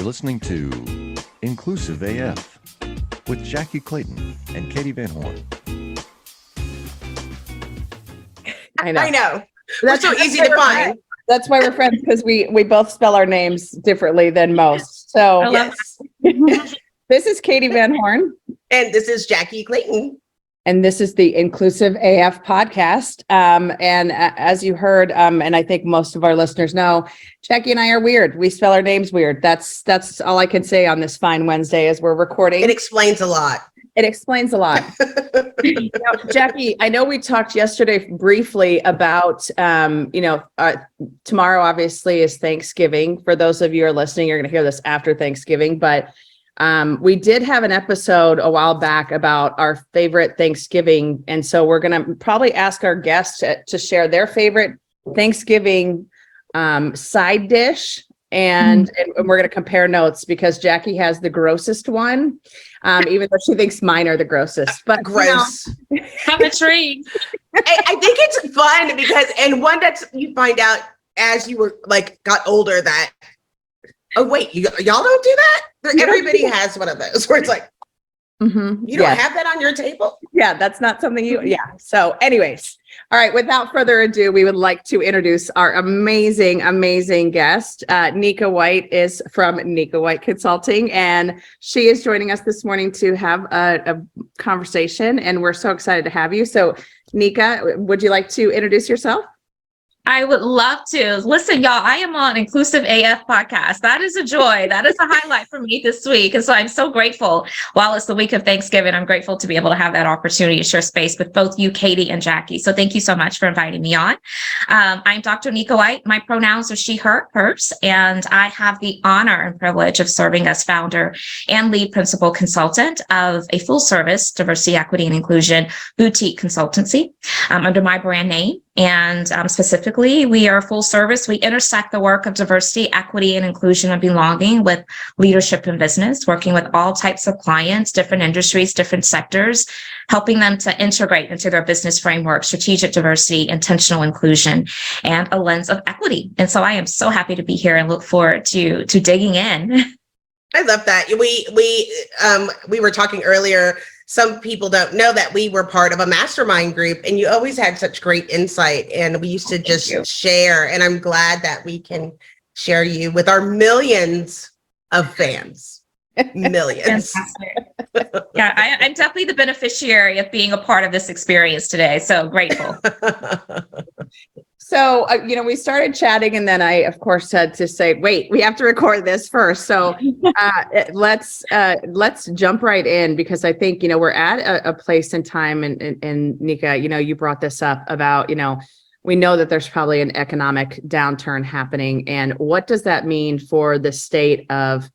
listening to Inclusive AF with Jackye Clayton and Katee Van Horn. I know. That's so easy to find. That's why we're friends, because we both spell our names differently than most. So yes. This is Katee Van Horn. And this is Jackye Clayton. And this is the Inclusive AF podcast. And as you heard, and I think most of our listeners know, Jackye and I are weird. We spell our names weird. That's all I can say on this fine Wednesday as we're recording. It explains a lot. It explains a lot. Jackye, I know we talked yesterday briefly about, tomorrow obviously is Thanksgiving. For those of you who are listening, you're going to hear this after Thanksgiving, but we did have an episode a while back about our favorite Thanksgiving. And so we're going to probably ask our guests to share their favorite Thanksgiving side dish. And we're going to compare notes because Jackye has the grossest one, even though she thinks mine are the grossest. But gross. I'm intrigued. I think it's fun because, and one that's you find out as you were got older that, oh wait, y'all don't do that? Everybody has one of those where it's like, you don't have that on your table? Yeah, that's not something So anyways, all right, without further ado, we would like to introduce our amazing guest. Nika White is from Nika White Consulting, and she is joining us this morning to have a conversation, and we're so excited to have you. So Nika, would you like to introduce yourself? I would love to. Listen, y'all, I am on Inclusive AF podcast. That is a joy. That is a highlight for me this week. And so I'm so grateful. While it's the week of Thanksgiving, I'm grateful to be able to have that opportunity to share space with both you, Katee, and Jackye. So thank you so much for inviting me on. I'm Dr. Nika White. My pronouns are she, her, hers, and I have the honor and privilege of serving as founder and lead principal consultant of a full service diversity, equity, and inclusion boutique consultancy under my brand name. And specifically, we are full service. We intersect the work of diversity, equity, and inclusion and belonging with leadership and business, working with all types of clients, different industries, different sectors, helping them to integrate into their business framework, strategic diversity, intentional inclusion, and a lens of equity. And so I am so happy to be here and look forward to digging in. I love that. We were talking earlier. Some people don't know that we were part of a mastermind group, and you always had such great insight, and we used to just share, and I'm glad that we can share you with our millions of fans. Millions. Yeah, I'm definitely the beneficiary of being a part of this experience today. So grateful. So, we started chatting, and then I, of course, had to say, wait, we have to record this first. So let's jump right in, because I think, we're at a place in time, and Nika, you brought this up about, we know that there's probably an economic downturn happening. And what does that mean for the state of,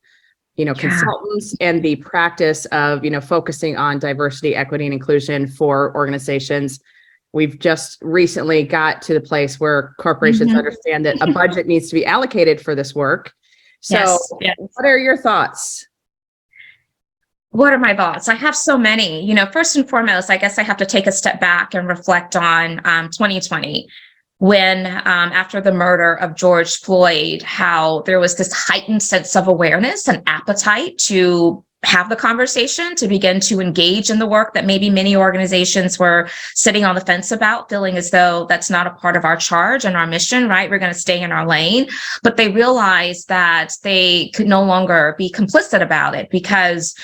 consultants and the practice of, focusing on diversity, equity, and inclusion for organizations? We've just recently got to the place where corporations understand that a budget needs to be allocated for this work. So what are your thoughts? What are my thoughts? I have so many. First and foremost, I guess I have to take a step back and reflect on 2020. When after the murder of George Floyd, how there was this heightened sense of awareness and appetite to have the conversation, to begin to engage in the work that maybe many organizations were sitting on the fence about, feeling as though that's not a part of our charge and our mission, right? We're going to stay in our lane. But they realized that they could no longer be complicit about it, because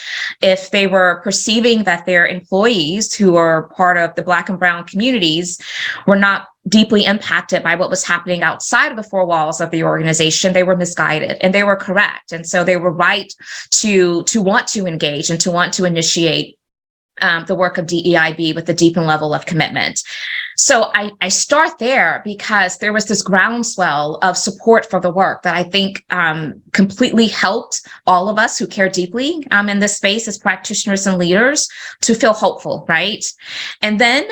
if they were perceiving that their employees who are part of the Black and Brown communities were not deeply impacted by what was happening outside of the four walls of the organization, they were misguided, and they were correct. And so they were right to want to engage and to want to initiate the work of DEIB with a deepened level of commitment. So I start there because there was this groundswell of support for the work that I think completely helped all of us who care deeply in this space as practitioners and leaders to feel hopeful, right? And then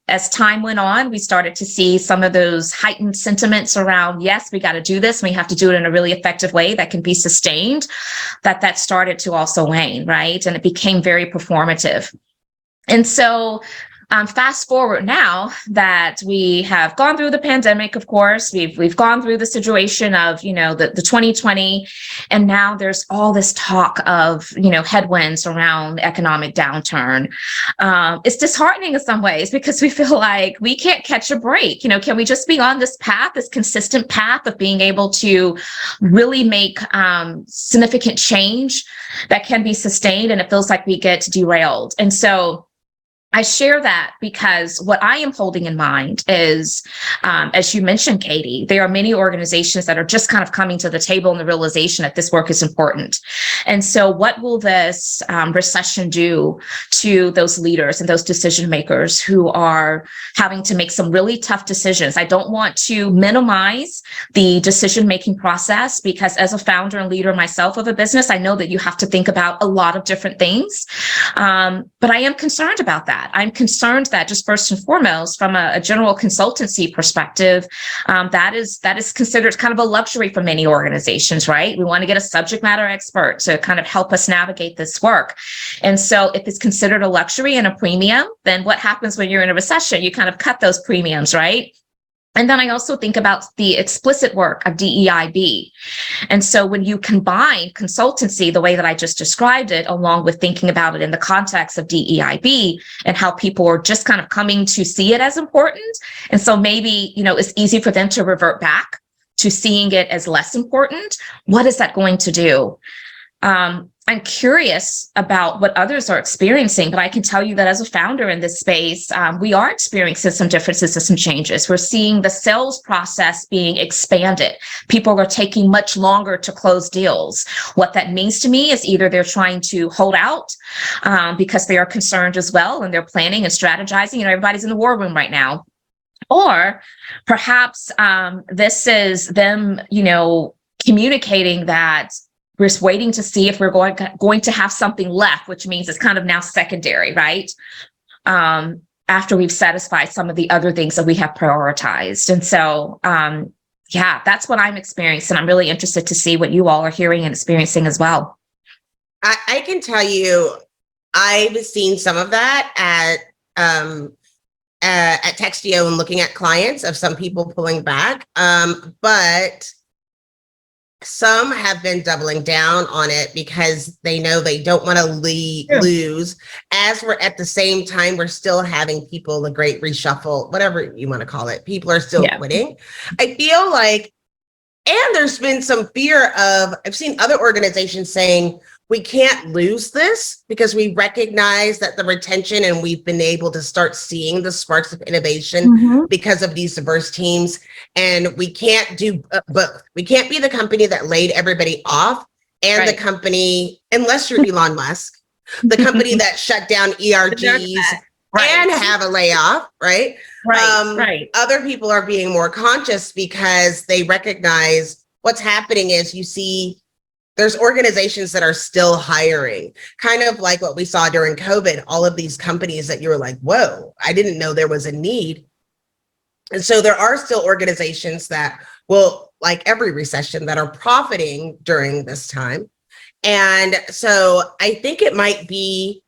as time went on, we started to see some of those heightened sentiments around, yes, we got to do this, and we have to do it in a really effective way that can be sustained, that started to also wane, right? And it became very performative. And so Fast forward now that we have gone through the pandemic, of course, we've gone through the situation of, the 2020, and now there's all this talk of, headwinds around economic downturn. It's disheartening in some ways because we feel like we can't catch a break. Can we just be on this path, this consistent path of being able to really make significant change that can be sustained, and it feels like we get derailed. And so I share that because what I am holding in mind is, as you mentioned, Katee, there are many organizations that are just kind of coming to the table in the realization that this work is important. And so what will this recession do to those leaders and those decision makers who are having to make some really tough decisions? I don't want to minimize the decision-making process because as a founder and leader myself of a business, I know that you have to think about a lot of different things. But I am concerned about that. I'm concerned that just first and foremost, from a general consultancy perspective, that is considered kind of a luxury for many organizations, right? We want to get a subject matter expert to kind of help us navigate this work. And so if it's considered a luxury and a premium, then what happens when you're in a recession? You kind of cut those premiums, right? And then I also think about the explicit work of DEIB. And so when you combine consultancy, the way that I just described it, along with thinking about it in the context of DEIB and how people are just kind of coming to see it as important. And so maybe, it's easy for them to revert back to seeing it as less important. What is that going to do? I'm curious about what others are experiencing, but I can tell you that as a founder in this space, we are experiencing some differences and some changes. We're seeing the sales process being expanded. People are taking much longer to close deals. What that means to me is either they're trying to hold out because they are concerned as well, and they're planning and strategizing. Everybody's in the war room right now. Or perhaps this is them, communicating that we're just waiting to see if we're going to have something left, which means it's kind of now secondary, right? After we've satisfied some of the other things that we have prioritized. And so, that's what I'm experiencing. I'm really interested to see what you all are hearing and experiencing as well. I can tell you, I've seen some of that at Textio and looking at clients of some people pulling back. But some have been doubling down on it because they know they don't want to lose. As we're at the same time, we're still having people, the great reshuffle, whatever you want to call it. People are still quitting. I feel like, and there's been some fear of, I've seen other organizations saying, we can't lose this because we recognize that the retention, and we've been able to start seeing the sparks of innovation because of these diverse teams. And we can't do both. We can't be the company that laid everybody off and the company, unless you're Elon Musk, the company that shut down ERGs and have a layoff, right? Other people are being more conscious because they recognize what's happening is you see there's organizations that are still hiring, kind of like what we saw during COVID, all of these companies that you were like, whoa, I didn't know there was a need. And so there are still organizations that will, like every recession, that are profiting during this time. And so I think it might be,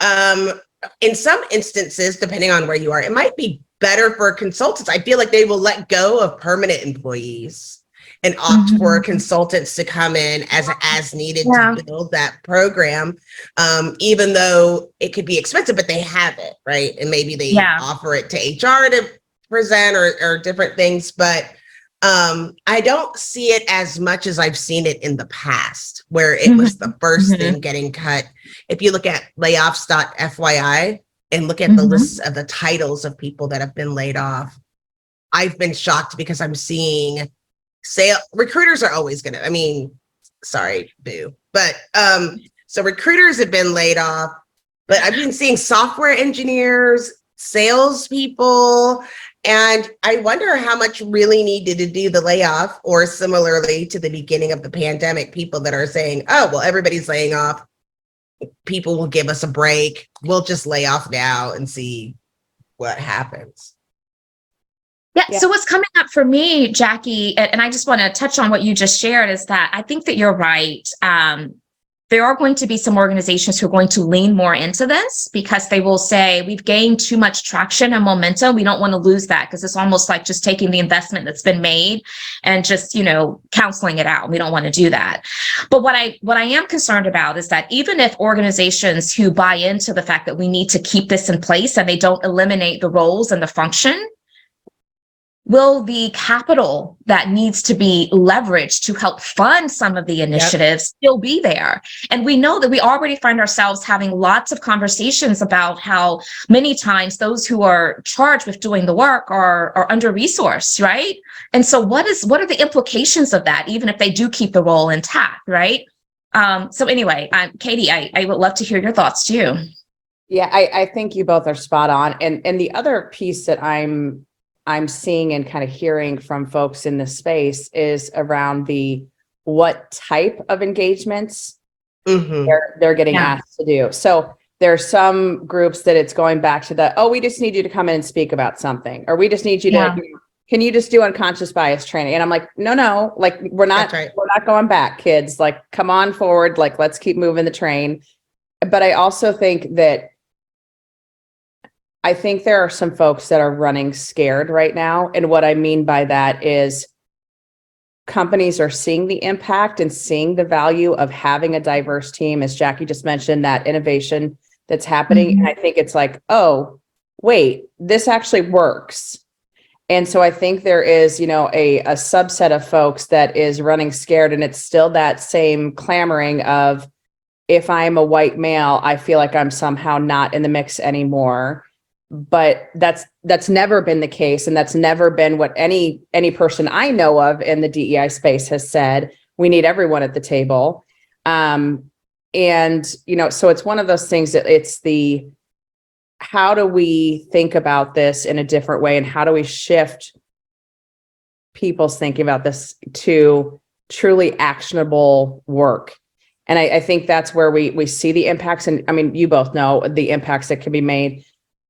in some instances, depending on where you are, it might be better for consultants. I feel like they will let go of permanent employees and opt for consultants to come in as needed to build that program, even though it could be expensive, but they have it, right? And maybe they offer it to HR to present or different things, but I don't see it as much as I've seen it in the past, where it was the first thing getting cut. If you look at layoffs.fyi and look at the lists of the titles of people that have been laid off, I've been shocked because I'm seeing recruiters are always gonna, sorry, boo. But so recruiters have been laid off, but I've been seeing software engineers, salespeople, and I wonder how much really needed to do the layoff, or similarly to the beginning of the pandemic, people that are saying, oh, well, everybody's laying off. People will give us a break. We'll just lay off now and see what happens. Yeah. So what's coming up for me, Jackye, and I just want to touch on what you just shared, is that I think that you're right. there are going to be some organizations who are going to lean more into this because they will say, we've gained too much traction and momentum. We don't want to lose that because it's almost like just taking the investment that's been made and just, counseling it out. We don't want to do that. But what I am concerned about is that even if organizations who buy into the fact that we need to keep this in place and they don't eliminate the roles and the function, will the capital that needs to be leveraged to help fund some of the initiatives still be there? And we know that we already find ourselves having lots of conversations about how many times those who are charged with doing the work are under-resourced, right? And so what are the implications of that, even if they do keep the role intact, right? So anyway, Katee, I would love to hear your thoughts too. Yeah, I think you both are spot on. And the other piece that I'm seeing and kind of hearing from folks in this space is around what type of engagements they're getting asked to do. So there's some groups that it's going back to we just need you to come in and speak about something, or we just need you to, can you just do unconscious bias training? And I'm like, no, like we're not going back, kids, like come on forward, like let's keep moving the train. But I also think that there are some folks that are running scared right now. And what I mean by that is companies are seeing the impact and seeing the value of having a diverse team. As Jackye just mentioned, that innovation that's happening. And I think it's like, oh, wait, this actually works. And so I think there is, a subset of folks that is running scared. And it's still that same clamoring of, if I'm a white male, I feel like I'm somehow not in the mix anymore. But that's never been the case. And that's never been what any person I know of in the DEI space has said. We need everyone at the table. So it's one of those things that it's how do we think about this in a different way? And how do we shift people's thinking about this to truly actionable work? And I think that's where we see the impacts. And I mean, you both know the impacts that can be made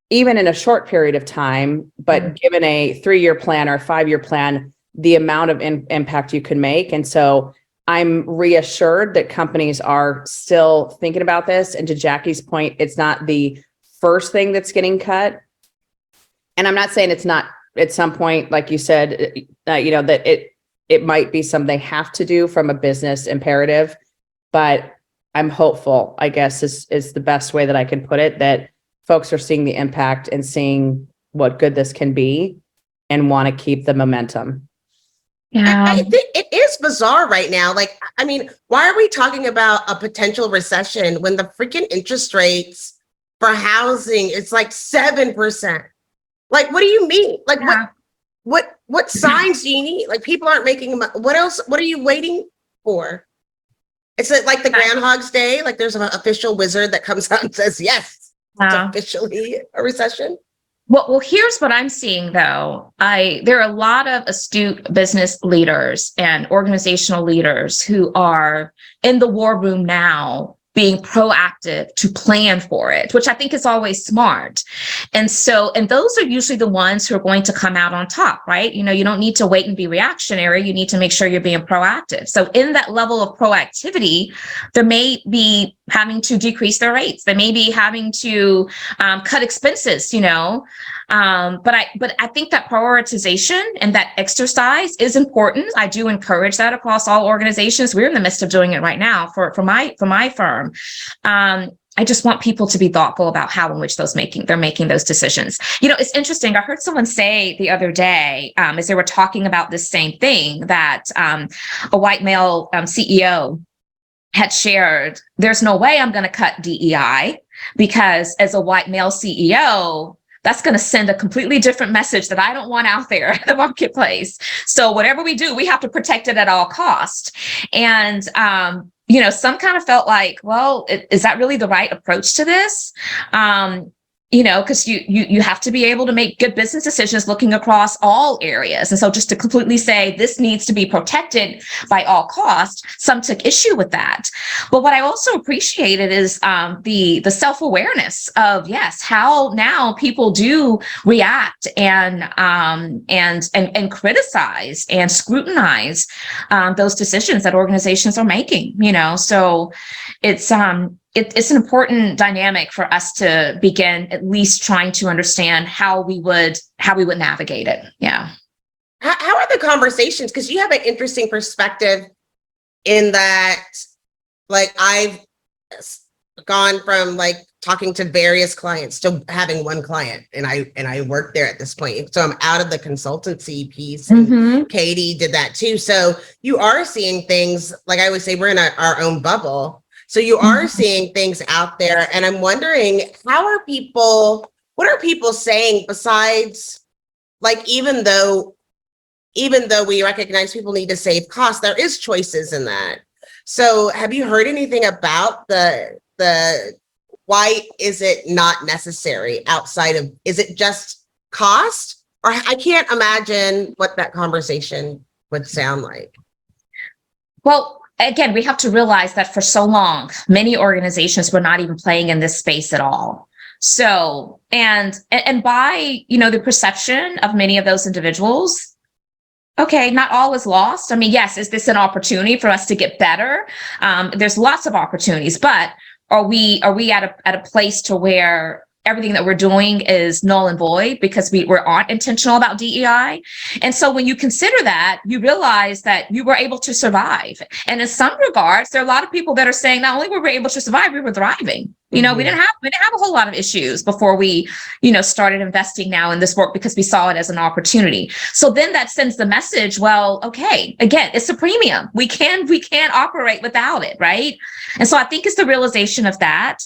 even in a short period of time, but given a 3-year plan or a 5-year plan, the amount of impact you can make. And so I'm reassured that companies are still thinking about this. And to Jackie's point, it's not the first thing that's getting cut. And I'm not saying it's not at some point, like you said, that it might be something they have to do from a business imperative, but I'm hopeful, I guess is the best way that I can put it, that folks are seeing the impact and seeing what good this can be and want to keep the momentum. Yeah. I think it is bizarre right now. Like, I mean, why are we talking about a potential recession when the freaking interest rates for housing is like 7%? Like, what do you mean? Like, what signs do you need? Like, people aren't making, what else? What are you waiting for? It's like the Groundhog's Day. Like, there's an official wizard that comes out and says, yes. It's officially a recession. Well, here's what I'm seeing though. There are a lot of astute business leaders and organizational leaders who are in the war room now, being proactive to plan for it, which I think is always smart. And those are usually the ones who are going to come out on top, right? You don't need to wait and be reactionary. You need to make sure you're being proactive. So in that level of proactivity, there may be having to decrease their rates. They may be having to cut expenses, but I think that prioritization and that exercise is important. I do encourage that across all organizations. We're in the midst of doing it right now for my firm. I just want people to be thoughtful about how in which they're making those decisions. It's interesting. I heard someone say the other day, as they were talking about this same thing, that a white male CEO had shared, there's no way I'm going to cut DEI because as a white male CEO, that's going to send a completely different message that I don't want out there in the marketplace. So whatever we do, we have to protect it at all costs. And, some kind of felt like, well, is that really the right approach to this? because you have to be able to make good business decisions looking across all areas. And so just to completely say this needs to be protected by all costs, some took issue with that. But what I also appreciated is the self-awareness of, yes, how now people do react and criticize and scrutinize those decisions that organizations are making, So it's an important dynamic for us to begin at least trying to understand how we would navigate it. Yeah. How are the conversations? Because you have an interesting perspective in that, like, I've gone from like talking to various clients to having one client, and I work there at this point. So I'm out of the consultancy piece. And Katee did that too. So you are seeing things, like I would say, we're in our own bubble. So you are seeing things out there, and I'm wondering, what are people saying besides, like, even though we recognize people need to save costs, there is choices in that. So have you heard anything about the why is it not necessary outside of, is it just cost? Or I can't imagine what that conversation would sound like. Well, again, we have to realize that for so long, many organizations were not even playing in this space at all. So, and by, the perception of many of those individuals, okay, not all is lost. I mean, yes, is this an opportunity for us to get better? There's lots of opportunities, but are we at a place to where everything that we're doing is null and void because we aren't intentional about DEI? And so when you consider that, you realize that you were able to survive. And in some regards, there are a lot of people that are saying not only were we able to survive, we were thriving. We didn't have a whole lot of issues before we, started investing now in this work because we saw it as an opportunity. So then that sends the message, well, okay, again, it's a premium. We can't operate without it, right? And so I think it's the realization of that.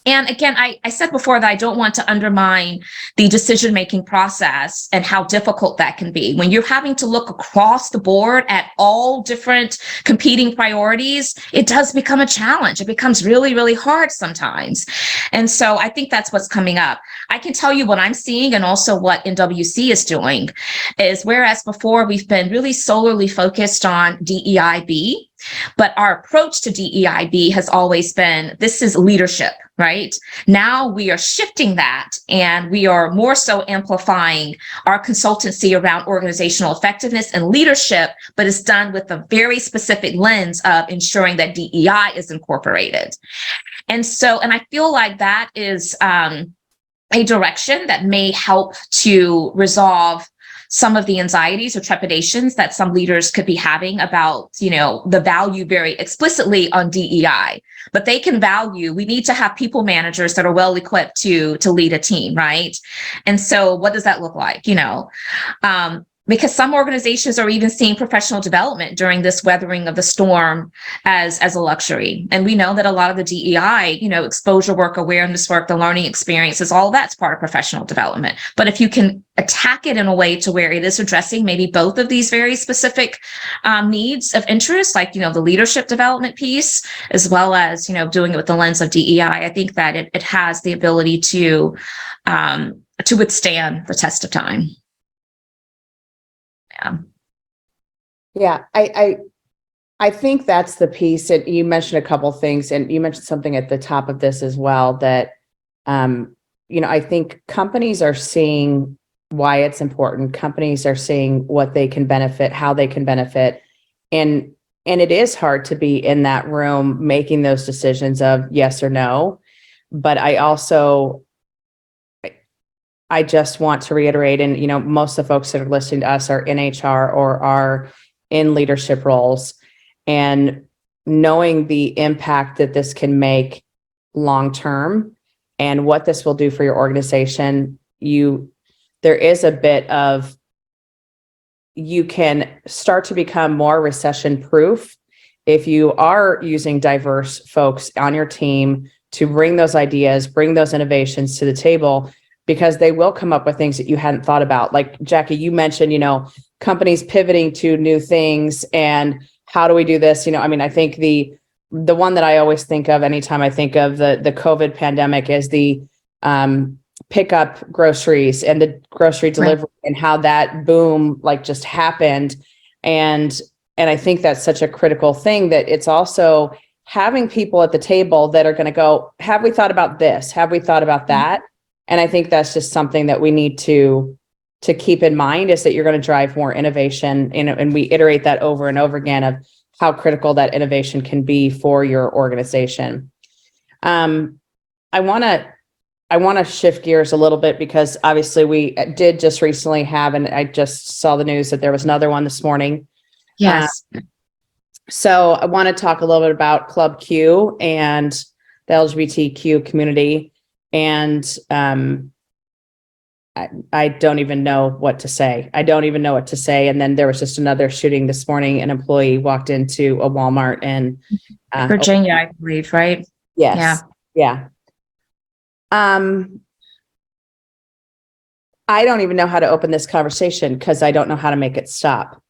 And again, I said before that I don't want to undermine the decision-making process and how difficult that can be. When you're having to look across the board at all different competing priorities, it does become a challenge. It becomes really, really hard sometimes. And so I think that's what's coming up. I can tell you what I'm seeing, and also what NWC is doing is, whereas before we've been really solely focused on DEIB, but our approach to DEIB has always been, this is leadership, right? Now we are shifting that, and we are more so amplifying our consultancy around organizational effectiveness and leadership, but it's done with a very specific lens of ensuring that DEI is incorporated. And I feel like that is a direction that may help to resolve some of the anxieties or trepidations that some leaders could be having about, the value very explicitly on DEI. But they can value, we need to have people managers that are well equipped to lead a team, right? And so what does that look like? Because some organizations are even seeing professional development during this weathering of the storm as a luxury. And we know that a lot of the DEI, exposure work, awareness work, the learning experiences, all of that's part of professional development. But if you can attack it in a way to where it is addressing maybe both of these very specific needs of interest, like, the leadership development piece, as well as, doing it with the lens of DEI, I think that it has the ability to withstand the test of time. Yeah, I think that's the piece. And you mentioned a couple things, and you mentioned something at the top of this as well, that I think companies are seeing why it's important. Companies are seeing what they can benefit, how they can benefit, and it is hard to be in that room making those decisions of yes or no. But I just want to reiterate, and most of the folks that are listening to us are in HR or are in leadership roles, and knowing the impact that this can make long term and what this will do for your organization, there is a bit of, you can start to become more recession proof if you are using diverse folks on your team to bring those ideas, bring those innovations to the table, because they will come up with things that you hadn't thought about. Like Jackye, you mentioned, companies pivoting to new things, and how do we do this? I think the one that I always think of anytime I think of the COVID pandemic is the pick up groceries and the grocery delivery and how that boom like just happened. And I think that's such a critical thing, that it's also having people at the table that are going to go, have we thought about this? Have we thought about that? And I think that's just something that we need to keep in mind, is that you're going to drive more innovation. And we iterate that over and over again of how critical that innovation can be for your organization. I want to shift gears a little bit, because obviously we did just recently have, and I just saw the news that there was another one this morning. Yes. So I want to talk a little bit about Club Q and the LGBTQ community. And I don't even know what to say. And then there was just another shooting this morning. An employee walked into a Walmart in Virginia, I believe, right? Yes. Yeah. I don't even know how to open this conversation, because I don't know how to make it stop.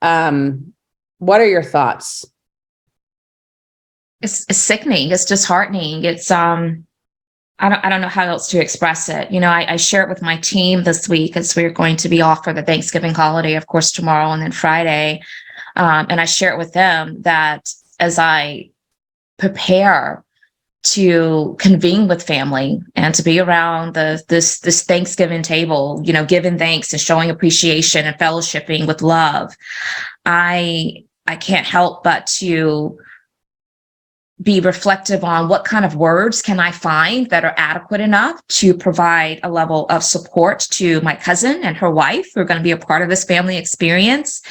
What are your thoughts? It's sickening. It's disheartening. It's I don't know how else to express it. You know, I share it with my team this week, as we're going to be off for the Thanksgiving holiday, of course, tomorrow and then Friday. And I share it with them that as I prepare to convene with family and to be around this Thanksgiving table, you know, giving thanks and showing appreciation and fellowshipping with love, I can't help but to be reflective on what kind of words can I find that are adequate enough to provide a level of support to my cousin and her wife, who are going to be a part of this family experience,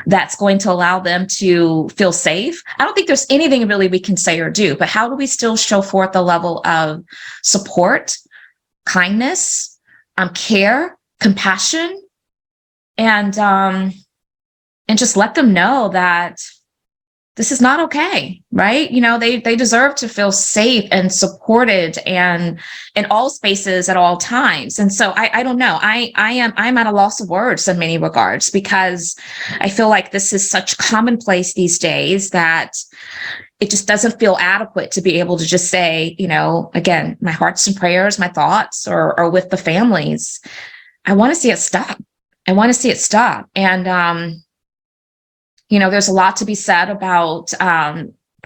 that's going to allow them to feel safe. I don't think there's anything really we can say or do, but how do we still show forth a level of support, kindness, care, compassion, and just let them know that this is not okay, right? You know, they deserve to feel safe and supported and in all spaces at all times. And so I don't know. I'm at a loss of words in many regards, because I feel like this is such commonplace these days that it just doesn't feel adequate to be able to just say, you know, again, my hearts and prayers, my thoughts are with the families. I want to see it stop. And you know, there's a lot to be said about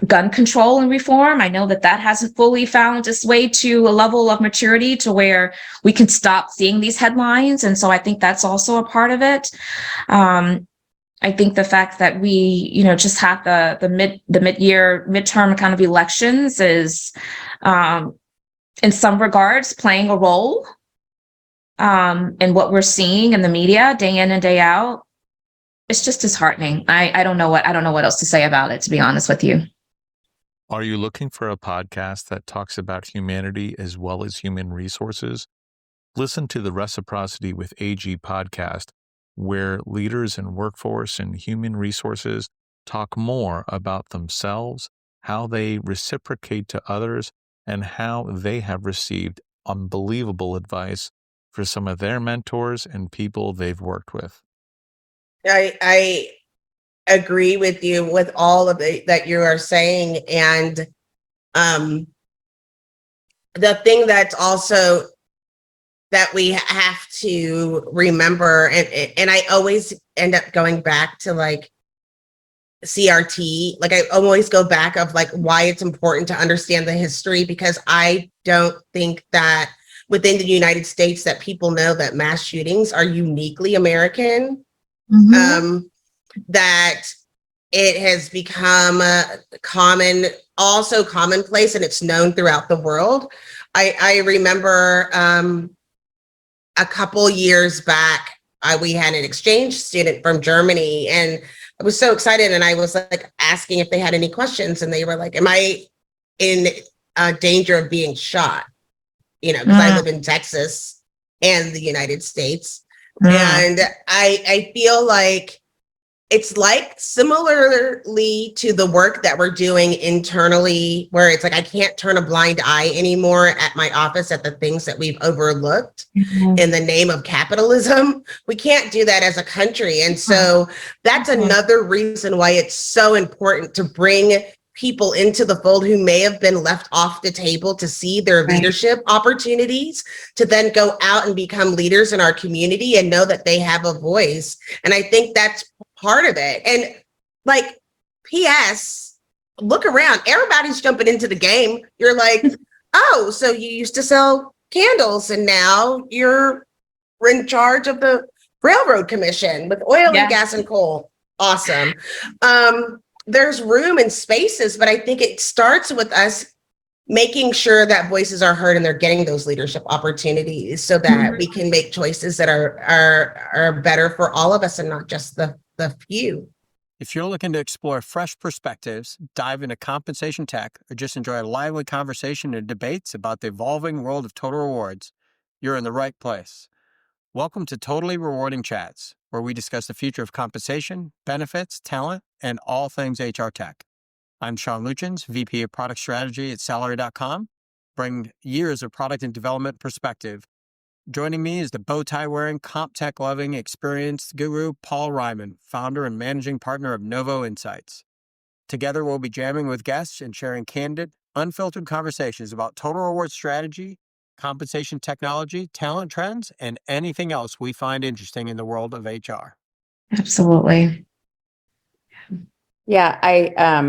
gun control and reform. I know that hasn't fully found its way to a level of maturity to where we can stop seeing these headlines. And so I think that's also a part of it. I think the fact that we, you know, just had the midterm kind of elections is in some regards playing a role in what we're seeing in the media day in and day out. It's just disheartening. I don't know what else to say about it, to be honest with you. Are you looking for a podcast that talks about humanity as well as human resources? Listen to the Reciprocity with AG podcast, where leaders in workforce and human resources talk more about themselves, how they reciprocate to others, and how they have received unbelievable advice for some of their mentors and people they've worked with. I agree with you with all of it that you are saying. And the thing that's also that we have to remember, and I always end up going back to like CRT, like I always go back of like why it's important to understand the history, because I don't think that within the United States that people know that mass shootings are uniquely American. That it has become commonplace, and it's known throughout the world. I remember a couple years back, we had an exchange student from Germany, and I was so excited, and I was like asking if they had any questions, and they were like, am I in danger of being shot? You know, because I live in Texas and the United States. And I feel like it's like similarly to the work that we're doing internally, where it's like, I can't turn a blind eye anymore at my office at the things that we've overlooked in the name of capitalism. We can't do that as a country. And so that's another reason why it's so important to bring people into the fold who may have been left off the table to see their leadership opportunities, to then go out and become leaders in our community and know that they have a voice. And I think that's part of it. And like, P.S., look around, everybody's jumping into the game. You're like, oh, so you used to sell candles and now you're in charge of the Railroad Commission with oil and gas and coal. Awesome. There's room and spaces, but I think it starts with us making sure that voices are heard and they're getting those leadership opportunities so that we can make choices that are better for all of us and not just the few. If you're looking to explore fresh perspectives, dive into compensation tech, or just enjoy a lively conversation and debates about the evolving world of total rewards, you're in the right place. Welcome to Totally Rewarding Chats, where we discuss the future of compensation, benefits, talent, and all things HR tech. I'm Sean Luchins, VP of Product Strategy at Salary.com, bring years of product and development perspective. Joining me is the bow tie wearing, comp tech loving, experienced guru, Paul Ryman, founder and managing partner of Novo Insights. Together, we'll be jamming with guests and sharing candid, unfiltered conversations about total reward strategy, compensation technology, talent trends, and anything else we find interesting in the world of HR. Absolutely. Yeah,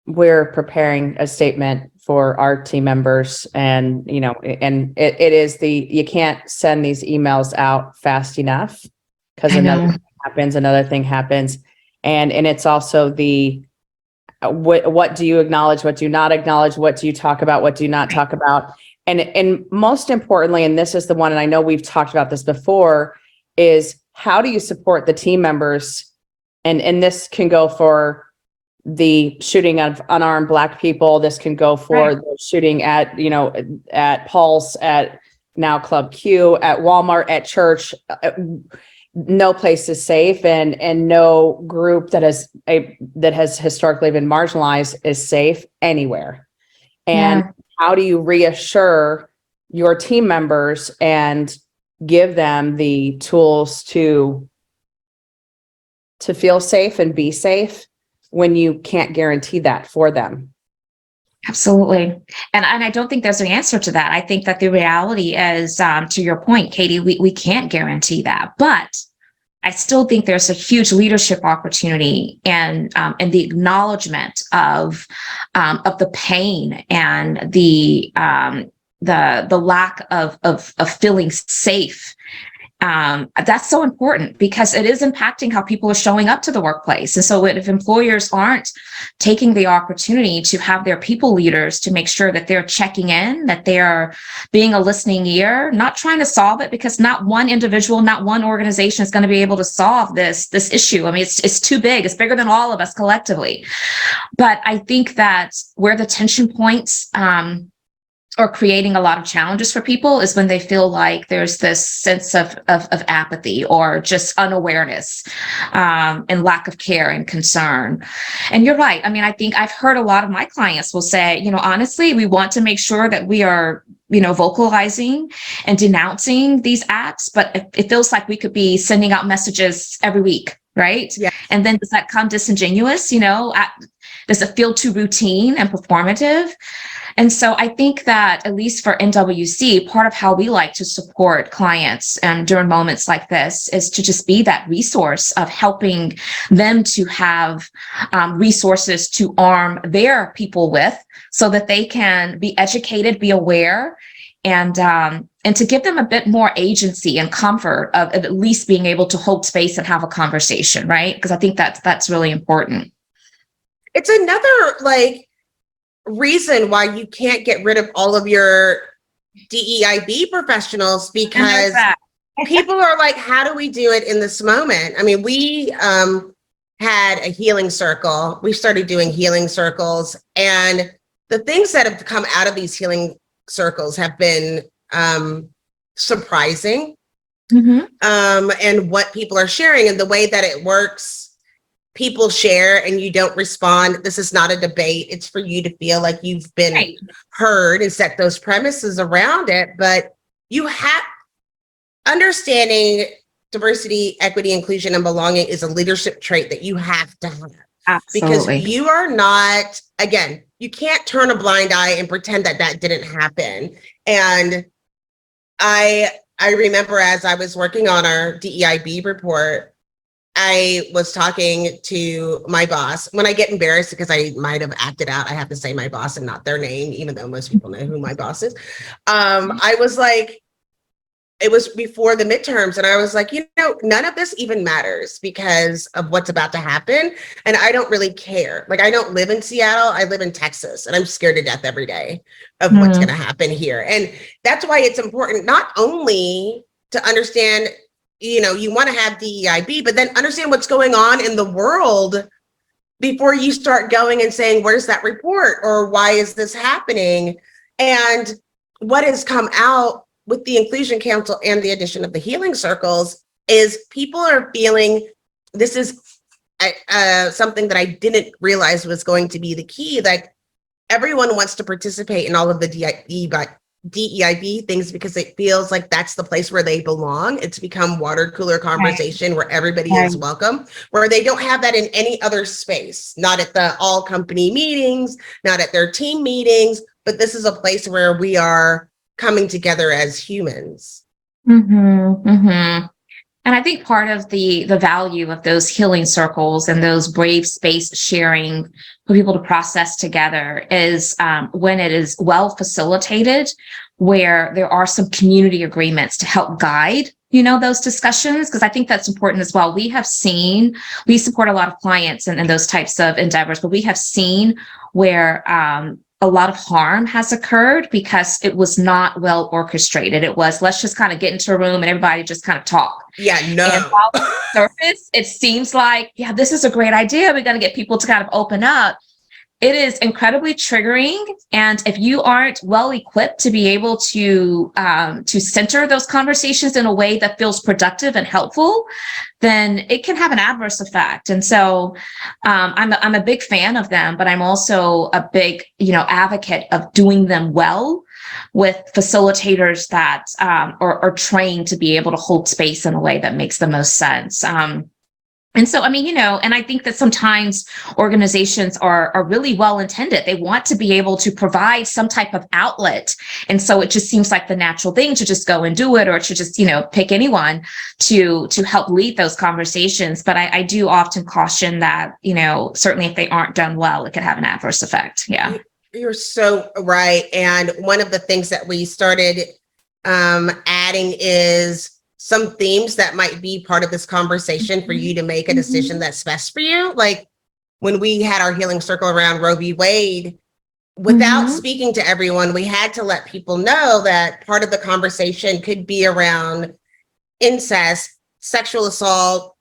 we're preparing a statement for our team members, and it is you can't send these emails out fast enough because another thing happens. And it's also what do you acknowledge, what do you not acknowledge, what do you talk about, what do you not talk about? And most importantly, and this is the one, and I know we've talked about this before, is how do you support the team members? And this can go for the shooting of unarmed Black people. This can go for the shooting at Pulse, at now Club Q, at Walmart, at church. No place is safe, and no group that has historically been marginalized is safe anywhere. And how do you reassure your team members and give them the tools to feel safe and be safe when you can't guarantee that for them? Absolutely. And I don't think there's an answer to that. I think that the reality is, to your point, Katie, we can't guarantee that, but I still think there's a huge leadership opportunity and the acknowledgement of the pain and the lack of feeling safe. That's so important because it is impacting how people are showing up to the workplace. And so if employers aren't taking the opportunity to have their people leaders to make sure that they're checking in, that they're being a listening ear, not trying to solve it, because not one individual, not one organization is going to be able to solve this issue. I mean, it's too big. It's bigger than all of us collectively. But I think that where the tension points or creating a lot of challenges for people is when they feel like there's this sense of apathy or just unawareness and lack of care and concern. And you're right. I mean, I think I've heard a lot of my clients will say, honestly, we want to make sure that we are, vocalizing and denouncing these acts, but it feels like we could be sending out messages every week, right? Yeah. And then does that come disingenuous? Does it feel too routine and performative? And so I think that, at least for NWC, part of how we like to support clients during moments like this is to just be that resource of helping them to have resources to arm their people with so that they can be educated, be aware, and to give them a bit more agency and comfort of at least being able to hold space and have a conversation, right? Because I think that's really important. It's another reason why you can't get rid of all of your DEIB professionals, because people are like, how do we do it in this moment? I mean, we had a healing circle. We started doing healing circles, and the things that have come out of these healing circles have been surprising. And what people are sharing and the way that it works. People share and you don't respond. This is not a debate. It's for you to feel like you've been heard and set those premises around it. But you have understanding diversity, equity, inclusion, and belonging is a leadership trait that you have to have. because Absolutely. you are not, again, you can't turn a blind eye and pretend that that didn't happen. And I remember as I was working on our DEIB report, I was talking to my boss. When I get embarrassed because I might have acted out, I have to say my boss and not their name, even though most people know who my boss is. I was like, it was before the midterms, and I was like, none of this even matters because of what's about to happen. And I don't really care. Like, I don't live in Seattle, I live in Texas, and I'm scared to death every day of what's going to happen here. And that's why it's important not only to understand, you want to have DEIB, but then understand what's going on in the world before you start going and saying, where's that report? Or why is this happening? And what has come out with the Inclusion Council and the addition of the healing circles is people are feeling, this is something that I didn't realize was going to be the key, like everyone wants to participate in all of the DEIB things because it feels like that's the place where they belong. It's become water cooler conversation where everybody is welcome, where they don't have that in any other space, not at the all company meetings, not at their team meetings, but this is a place where we are coming together as humans. And I think part of the value of those healing circles and those brave space sharing for people to process together is when it is well facilitated, where there are some community agreements to help guide those discussions, because I think that's important as well. We support a lot of clients and those types of endeavors, but we have seen where a lot of harm has occurred because it was not well orchestrated. It was, let's just kind of get into a room and everybody just kind of talk. Yeah, no. And while on the surface, it seems like, yeah, this is a great idea. We're going to get people to kind of open up. It is incredibly triggering. And if you aren't well equipped to be able to center those conversations in a way that feels productive and helpful, then it can have an adverse effect. And so I'm a big fan of them, but I'm also a big, advocate of doing them well with facilitators that are trained to be able to hold space in a way that makes the most sense. And so, and I think that sometimes organizations are really well intended. They want to be able to provide some type of outlet. And so it just seems like the natural thing to just go and do it, or to just, pick anyone to help lead those conversations. But I do often caution that, certainly if they aren't done well, it could have an adverse effect. Yeah. You're so right. And one of the things that we started adding is some themes that might be part of this conversation for you to make a decision that's best for you. Like when we had our healing circle around Roe v. Wade, without speaking to everyone, we had to let people know that part of the conversation could be around incest, sexual assault,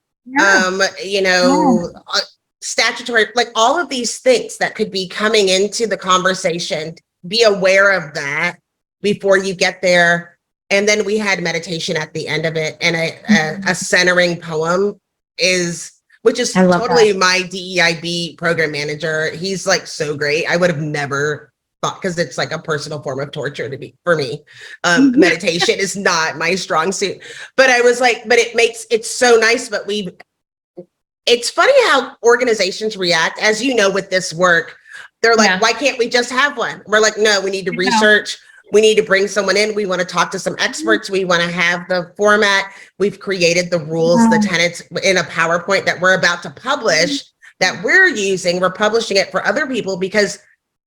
statutory, like all of these things that could be coming into the conversation. Be aware of that before you get there. And then we had meditation at the end of it, and a centering poem which is totally my DEIB program manager. He's like so great. I would have never thought, because it's like a personal form of torture for me. Meditation is not my strong suit, but I was like, but it's so nice. But it's funny how organizations react, as you know, with this work. They're like, why can't we just have one? We're like, no, we need to research. We need to bring someone in. We want to talk to some experts. We want to have the format. We've created the rules, the tenets in a PowerPoint that we're about to publish that we're using. We're publishing it for other people because,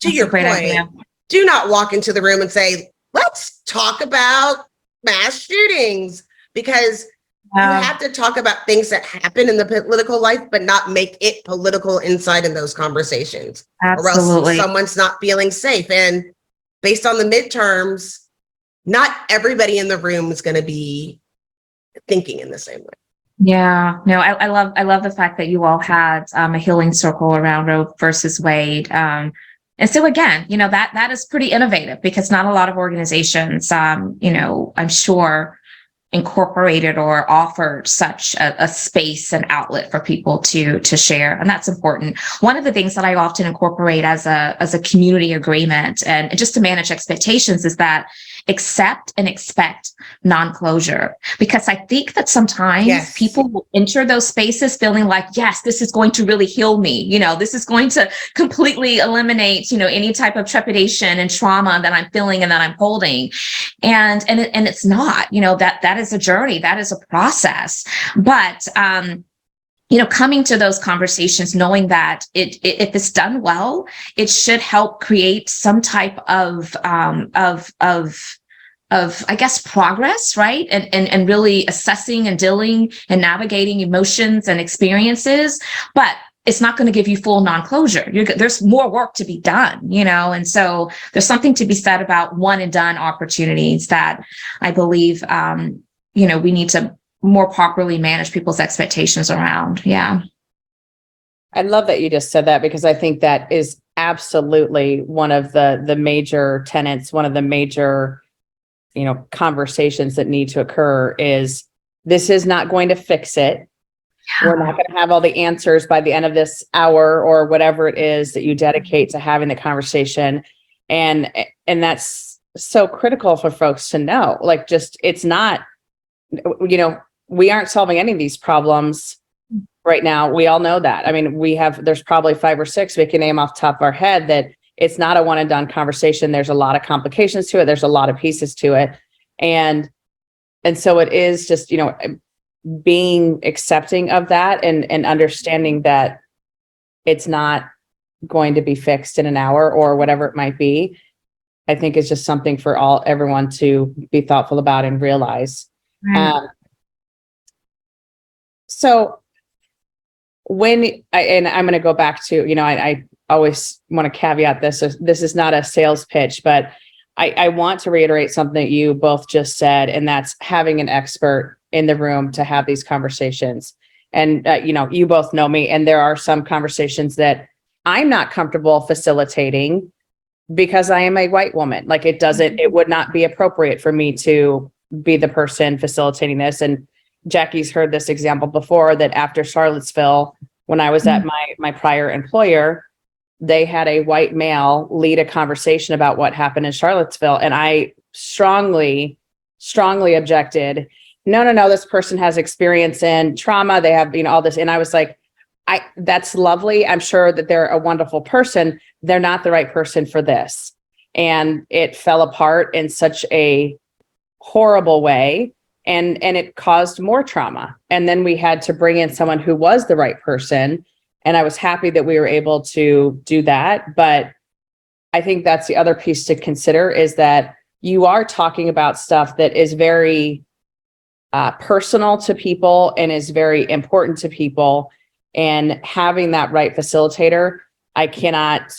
to your point, do not walk into the room and say, let's talk about mass shootings, because you have to talk about things that happen in the political life, but not make it political inside in those conversations. Absolutely. Or else someone's not feeling safe. And based on the midterms, not everybody in the room is going to be thinking in the same way. Yeah, no, I love the fact that you all had a healing circle around Roe versus Wade. And so again, that is pretty innovative, because not a lot of organizations, I'm sure incorporated or offered such a space and outlet for people to share, and that's important. One of the things that I often incorporate as a community agreement and just to manage expectations is that accept and expect non-closure, because I think that sometimes people will enter those spaces feeling like, yes, this is going to really heal me, this is going to completely eliminate any type of trepidation and trauma that I'm feeling and that I'm holding, and it's not. That is a journey, that is a process. But coming to those conversations, knowing that if it's done well, it should help create some type of I guess progress, right? And really assessing and dealing and navigating emotions and experiences, but it's not going to give you full non-closure. There's more work to be done, and so there's something to be said about one and done opportunities that I believe, we need to more properly manage people's expectations around. Yeah. I love that you just said that, because I think that is absolutely one of the major tenets, one of the major, conversations that need to occur is this is not going to fix it. Yeah. We're not going to have all the answers by the end of this hour or whatever it is that you dedicate to having the conversation. And that's so critical for folks to know, like, just, it's not, we aren't solving any of these problems right now. We all know that. I mean, there's probably 5 or 6 we can name off the top of our head that it's not a one and done conversation. There's a lot of complications to it. There's a lot of pieces to it. And so it is just, being accepting of that and understanding that it's not going to be fixed in an hour or whatever it might be, I think is just something for everyone to be thoughtful about and realize. Right. So I'm going to go back to, I always want to caveat this. This is not a sales pitch, but I want to reiterate something that you both just said, and that's having an expert in the room to have these conversations. And, you both know me, and there are some conversations that I'm not comfortable facilitating because I am a white woman. Like, it would not be appropriate for me to be the person facilitating this. And Jackie's heard this example before, that after Charlottesville, when I was at my prior employer, they had a white male lead a conversation about what happened in Charlottesville. And I strongly objected. No, this person has experience in trauma. They have, all this. And I was like, that's lovely. I'm sure that they're a wonderful person. They're not the right person for this. And it fell apart in such a horrible way. And it caused more trauma. And then we had to bring in someone who was the right person. And I was happy that we were able to do that. But I think that's the other piece to consider, is that you are talking about stuff that is very personal to people and is very important to people. And having that right facilitator, I cannot,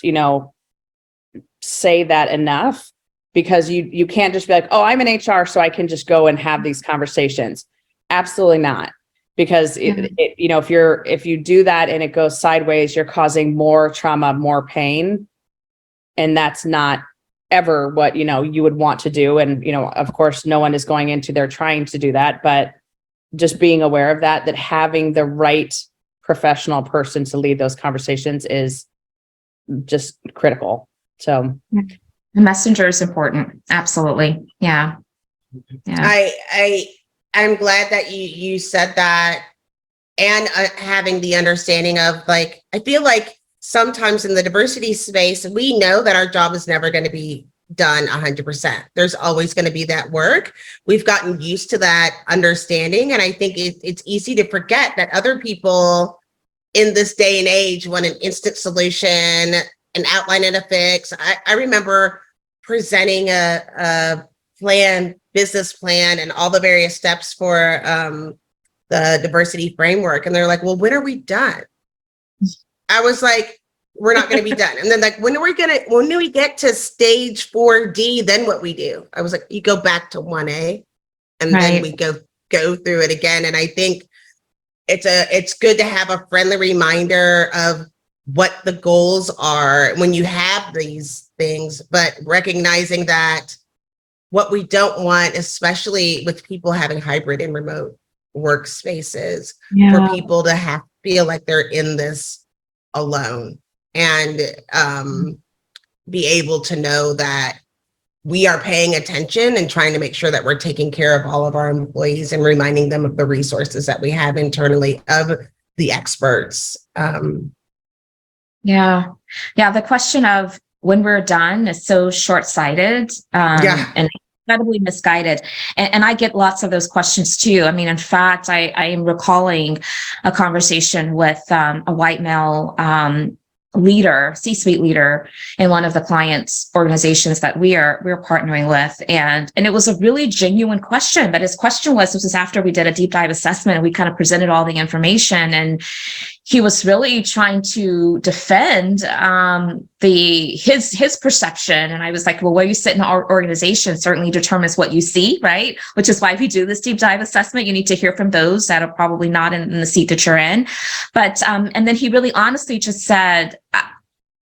say that enough, because you can't just be like, oh, I'm in HR, so I can just go and have these conversations. Absolutely not. Because if you do that and it goes sideways, you're causing more trauma, more pain. And that's not ever what, you would want to do. And, of course, no one is going into there trying to do that, but just being aware of that having the right professional person to lead those conversations is just critical. So the messenger is important. Absolutely. Yeah. I'm glad that you said that, and having the understanding of, like, I feel like sometimes in the diversity space, we know that our job is never going to be done 100%. There's always going to be that work. We've gotten used to that understanding. And I think it's easy to forget that other people in this day and age want an instant solution, an outline and a fix. I remember presenting a business plan and all the various steps for the diversity framework. And they're like, well, when are we done? I was like, we're not going to be done. And then, like, when do we get to stage 4D, then what we do? I was like, you go back to 1A and then we go through it again. And I think it's good to have a friendly reminder of what the goals are when you have these things, but recognizing that what we don't want, especially with people having hybrid and remote workspaces, for people to feel like they're in this alone, and be able to know that we are paying attention and trying to make sure that we're taking care of all of our employees and reminding them of the resources that we have internally of the experts. Yeah. The question of when we're done is so short-sighted and incredibly misguided. And I get lots of those questions too. I mean, in fact, I am recalling a conversation with a white male leader, C-suite leader in one of the clients' organizations that we're partnering with. And it was a really genuine question. But his question was, this was after we did a deep dive assessment and we kind of presented all the information. And he was really trying to defend his perception. And I was like, well, where you sit in our organization certainly determines what you see, right? Which is why we do this deep dive assessment. You need to hear from those that are probably not in the seat that you're in. But and then he really honestly just said,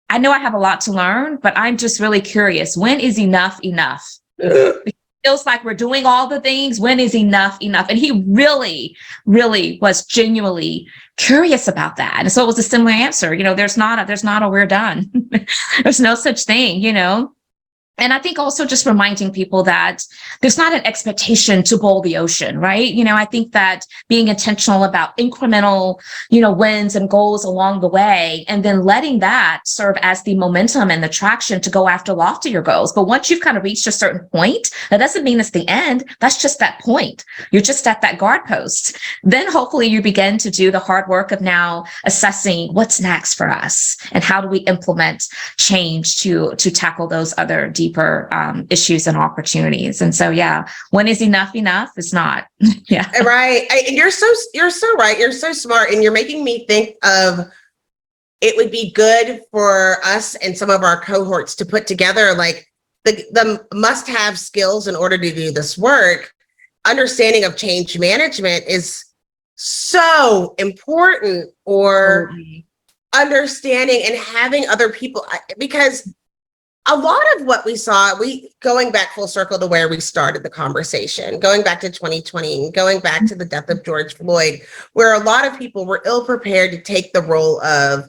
I know I have a lot to learn, but I'm just really curious. When is enough enough? It feels like we're doing all the things. When is enough enough? And he really, really was genuinely curious about that. And so it was a similar answer. There's not a we're done. There's no such thing, And I think also just reminding people that there's not an expectation to boil the ocean, right? I think that being intentional about incremental, wins and goals along the way, and then letting that serve as the momentum and the traction to go after loftier goals. But once you've kind of reached a certain point, that doesn't mean it's the end. That's just that point. You're just at that guard post. Then hopefully you begin to do the hard work of now assessing what's next for us and how do we implement change to tackle those other deeper issues and opportunities. And so, when is enough enough? It's not. Right. And you're so right. You're so smart. And you're making me think of, it would be good for us and some of our cohorts to put together like the must-have skills in order to do this work. Understanding of change management is so important, or understanding and having other people, because a lot of what we saw, going back full circle to where we started the conversation, going back to 2020, going back to the death of George Floyd, where a lot of people were ill prepared to take the role of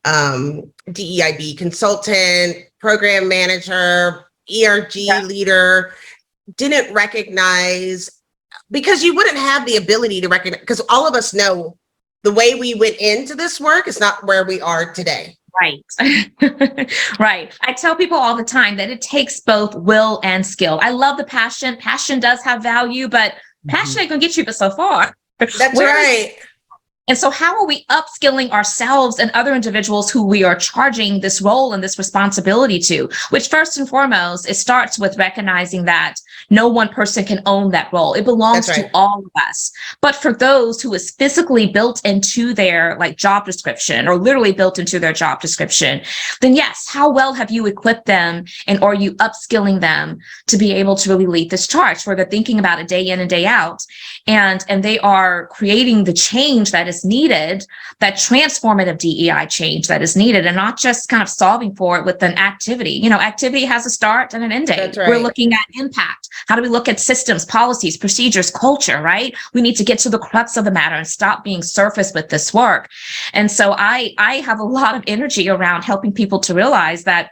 DEIB consultant, program manager, ERG leader, didn't recognize, because you wouldn't have the ability to recognize, because all of us know the way we went into this work is not where we are today. Right. Right. I tell people all the time that it takes both will and skill. I love the passion. Passion does have value, but passion ain't gonna get you but so far. That's right. And so how are we upskilling ourselves and other individuals who we are charging this role and this responsibility to? Which first and foremost, it starts with recognizing that no one person can own that role. It belongs to all of us. But for those who is physically built into their job description, or literally built into their job description, then yes, how well have you equipped them, and are you upskilling them to be able to really lead this charge, where they're thinking about it day in and day out, and they are creating the change that is needed, that transformative DEI change that is needed, and not just kind of solving for it with an activity. Activity has a start and an end date. That's right. We're looking at impact. How do we look at systems, policies, procedures, culture, right? We need to get to the crux of the matter and stop being surface with this work. And so I have a lot of energy around helping people to realize that,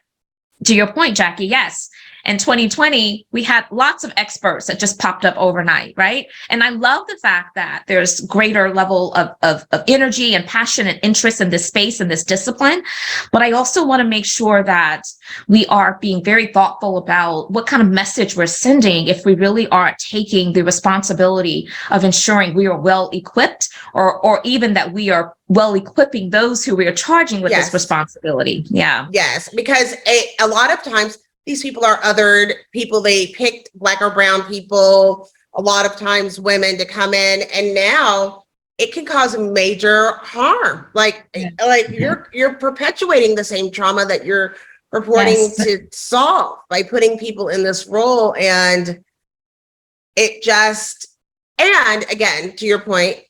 to your point, Jackye, yes, in 2020, we had lots of experts that just popped up overnight, right? And I love the fact that there's greater level of energy and passion and interest in this space and this discipline. But I also want to make sure that we are being very thoughtful about what kind of message we're sending if we really aren't taking the responsibility of ensuring we are well equipped, or even that we are well equipping those who we are charging with this responsibility. Yeah. Yes, because a lot of times, these people are othered people. They picked Black or brown people, a lot of times women, to come in, and now it can cause major harm. You're perpetuating the same trauma that you're purporting to solve by putting people in this role. And and again, to your point,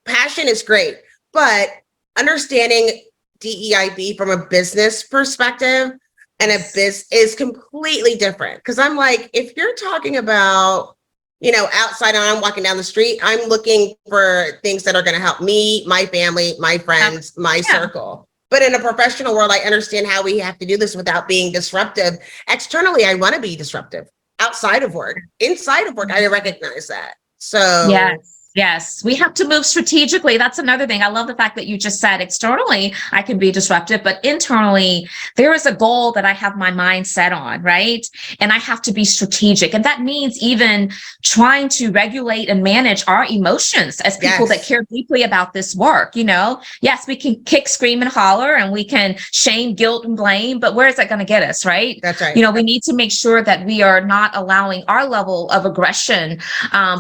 passion is great, but understanding DEIB from a business perspective and a biz is completely different. Because I'm like, if you're talking about, outside and I'm walking down the street, I'm looking for things that are going to help me, my family, my friends, my circle. But in a professional world, I understand how we have to do this without being disruptive. Externally, I want to be disruptive. Outside of work, inside of work, I recognize that. So Yes, we have to move strategically. That's another thing. I love the fact that you just said externally, I can be disruptive, but internally, there is a goal that I have my mind set on, right? And I have to be strategic. And that means even trying to regulate and manage our emotions as people that care deeply about this work. Yes, we can kick, scream, and holler, and we can shame, guilt, and blame, but where is that going to get us, right? That's right. We need to make sure that we are not allowing our level of aggression,